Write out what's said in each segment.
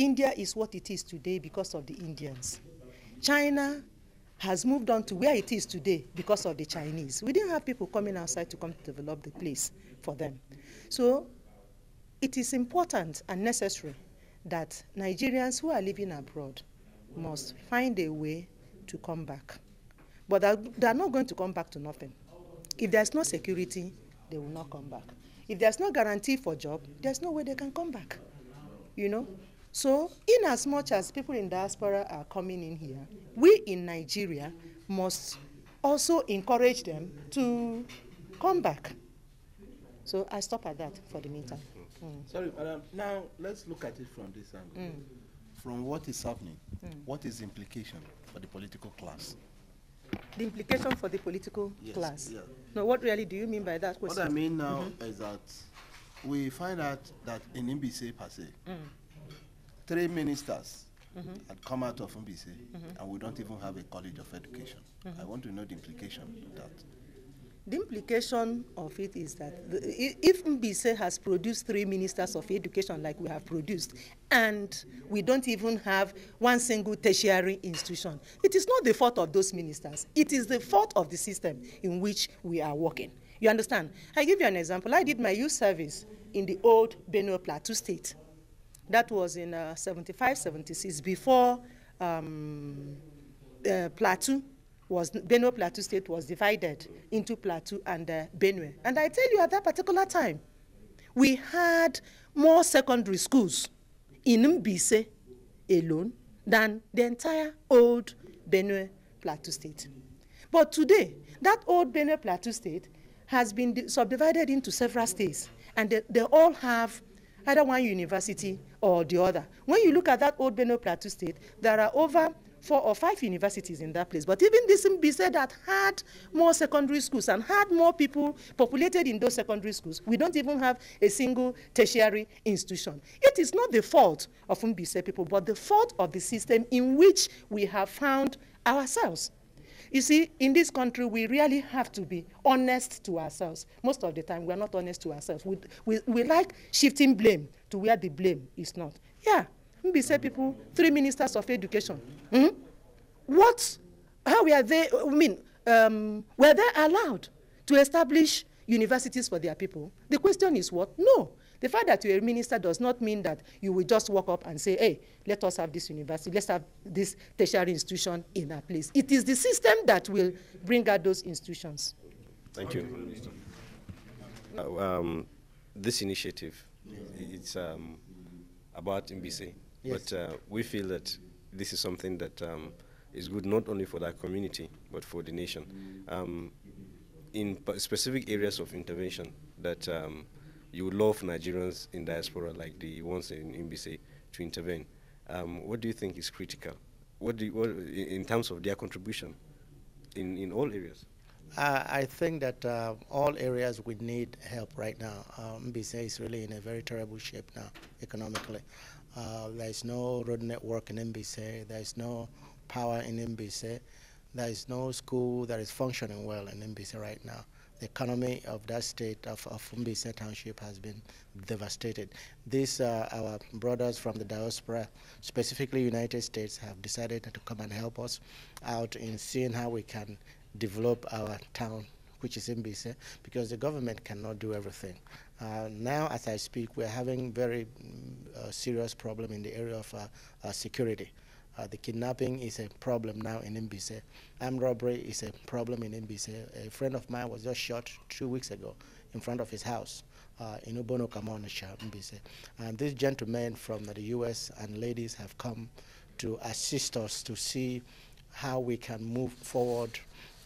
India is what it is today because of the Indians. China has moved on to where it is today because of the Chinese. We didn't have people coming outside to come to develop the place for them. So it is important and necessary that Nigerians who are living abroad must find a way to come back. But they are not going to come back to nothing. If there's no security, they will not come back. If there's no guarantee for job, there's no way they can come back. You know? So, in as much as people in diaspora are coming in here, we in Nigeria must also encourage them to come back. So, I stop at that for the meantime. Sorry, madam. Now, let's look at it from this angle. From what is happening, what is the implication for the political class? The implication for the political class? Yeah. No, what really do you mean by that question? What I mean now is that we find out that in Mbaise per se, 3 ministers had come out of Mbaise, and we don't even have a college of education. I want to know the implication of that. The implication of it is that if Mbaise has produced 3 ministers of education like we have produced, and we don't even have one single tertiary institution, it is not the fault of those ministers. It is the fault of the system in which we are working. You understand? I give you an example. I did my youth service in the old Benue Plateau State. That was in 75, 76, before Benue Plateau State was divided into Plateau and Benue. And I tell you, at that particular time, we had more secondary schools in Mbaise alone than the entire old Benue Plateau State. But today, that old Benue Plateau State has been subdivided into several states, and they all have either one university or the other. When you look at that old Benue Plateau State, there are over 4 or 5 universities in that place. But even this Mbaise that had more secondary schools and had more people populated in those secondary schools, we don't even have a single tertiary institution. It is not the fault of Mbaise people, but the fault of the system in which we have found ourselves. You see, in this country, we really have to be honest to ourselves. Most of the time, we are not honest to ourselves. We like shifting blame to where the blame is not. Yeah, Mbaise people, 3 ministers of education. How were they, were they allowed to establish universities for their people? The question is what? No. The fact that you're a minister does not mean that you will just walk up and say, hey, let us have this university, let's have this tertiary institution in our place. It is the system that will bring out those institutions. Thank you. This initiative, it's about Mbaise, but we feel that this is something that is good not only for that community, but for the nation. In specific areas of intervention that you would love Nigerians in diaspora, like the ones in Mbaise, to intervene. What do you think is critical? What in terms of their contribution in all areas? I think that all areas would need help right now. Mbaise is really in a very terrible shape now, economically. There is no road network in Mbaise. There is no power in Mbaise. There is no school that is functioning well in Mbaise right now. The economy of that state of Mbaise Township has been devastated. These our brothers from the diaspora, specifically United States, have decided to come and help us out in seeing how we can develop our town, which is Mbaise, because the government cannot do everything. Now, as I speak, we're having very serious problem in the area of security. The kidnapping is a problem now in Mbaise. Armed robbery is a problem in Mbaise. A friend of mine was just shot 2 weeks ago in front of his house in Ubono Kamonisha, Mbaise. And these gentlemen from the US and ladies have come to assist us to see how we can move forward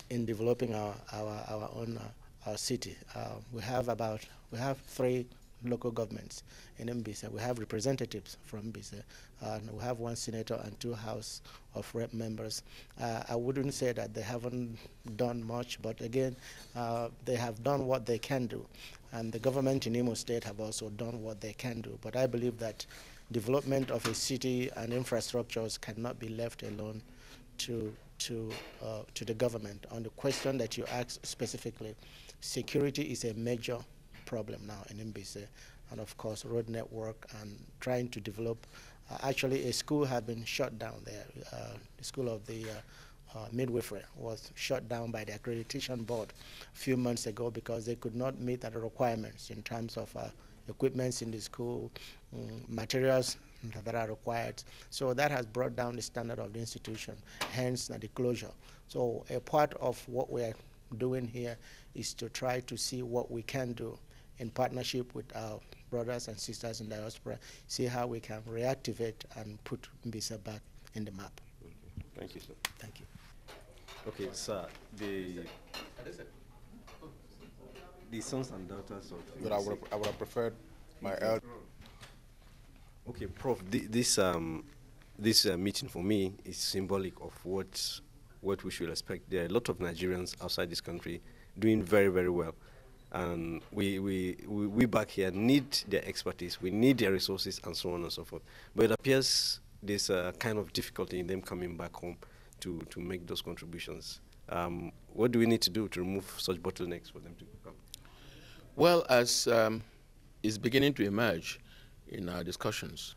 in developing our own city. We have 3 local governments in Mbaise. We have representatives from Mbaise, and we have 1 senator and 2 House of Rep members. I wouldn't say that they haven't done much, but again, they have done what they can do. And the government in Imo State have also done what they can do. But I believe that development of a city and infrastructures cannot be left alone to the government. On the question that you asked specifically, security is a major problem now in Mbaise, and of course road network and trying to develop Actually, a school had been shut down there. The school of the midwifery was shut down by the accreditation board a few months ago because they could not meet the requirements in terms of equipments in the school, materials that are required. So that has brought down the standard of the institution, hence the closure. So a part of what we're doing here is to try to see what we can do in partnership with our brothers and sisters in diaspora, see how we can reactivate and put Mbaise back in the map. Thank you, sir. Thank you. Okay, sir, the sons and daughters of... But I would have preferred my elder. Okay, Prof, this meeting for me is symbolic of what we should expect. There are a lot of Nigerians outside this country doing very, very well. And we back here need their expertise, we need their resources, and so on and so forth. But it appears there's a kind of difficulty in them coming back home to make those contributions. What do we need to do to remove such bottlenecks for them to come? Well, as is beginning to emerge in our discussions,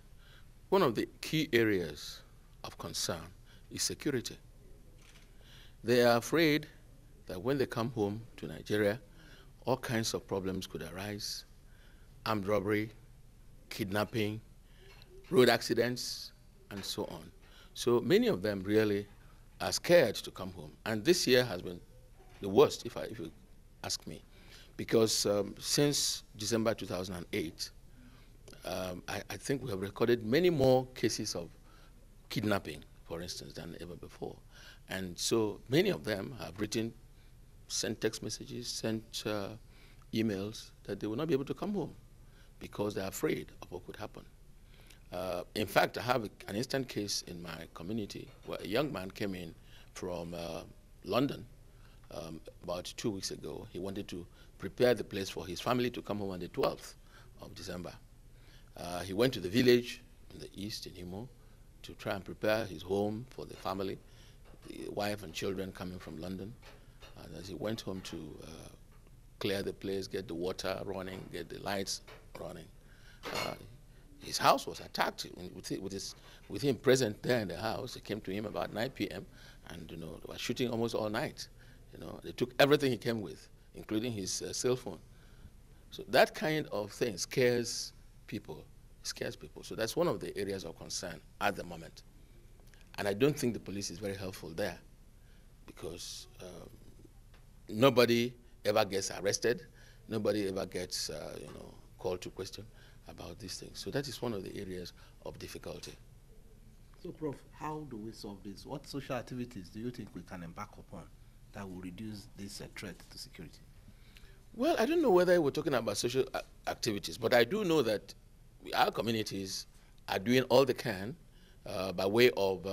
one of the key areas of concern is security. They are afraid that when they come home to Nigeria, all kinds of problems could arise: armed robbery, kidnapping, road accidents, and so on. So many of them really are scared to come home. And this year has been the worst, if you ask me, because since December 2008, I think we have recorded many more cases of kidnapping, for instance, than ever before. And so many of them have sent text messages, sent emails that they will not be able to come home because they're afraid of what could happen. In fact, I have an instant case in my community where a young man came in from London about 2 weeks ago. He wanted to prepare the place for his family to come home on the 12th of December. He went to the village in the east in Imo to try and prepare his home for the family, the wife and children coming from London. And as he went home to clear the place, get the water running, get the lights running, his house was attacked. With him present there in the house, they came to him about 9 p.m. and they were shooting almost all night. They took everything he came with, including his cell phone. So that kind of thing scares people. So that's one of the areas of concern at the moment. And I don't think the police is very helpful there, because nobody ever gets arrested, nobody ever gets called to question about these things. So that is one of the areas of difficulty. So, Prof, how do we solve this? What social activities do you think we can embark upon that will reduce this threat to security? Well, I don't know whether we're talking about social activities, but I do know that our communities are doing all they can by way of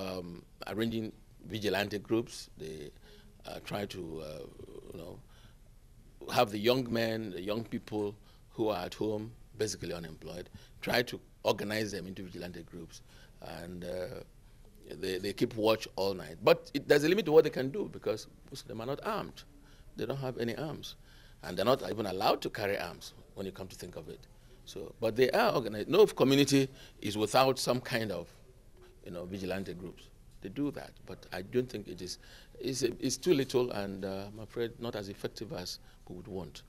arranging vigilante groups. They try to have the young men, the young people who are at home, basically unemployed, try to organize them into vigilante groups. And they keep watch all night. But there's a limit to what they can do, because most of them are not armed. They don't have any arms. And they're not even allowed to carry arms when you come to think of it. So, but they are organized. No community is without some kind of vigilante groups. They do that, but I don't think it's too little, and I'm afraid not as effective as we would want.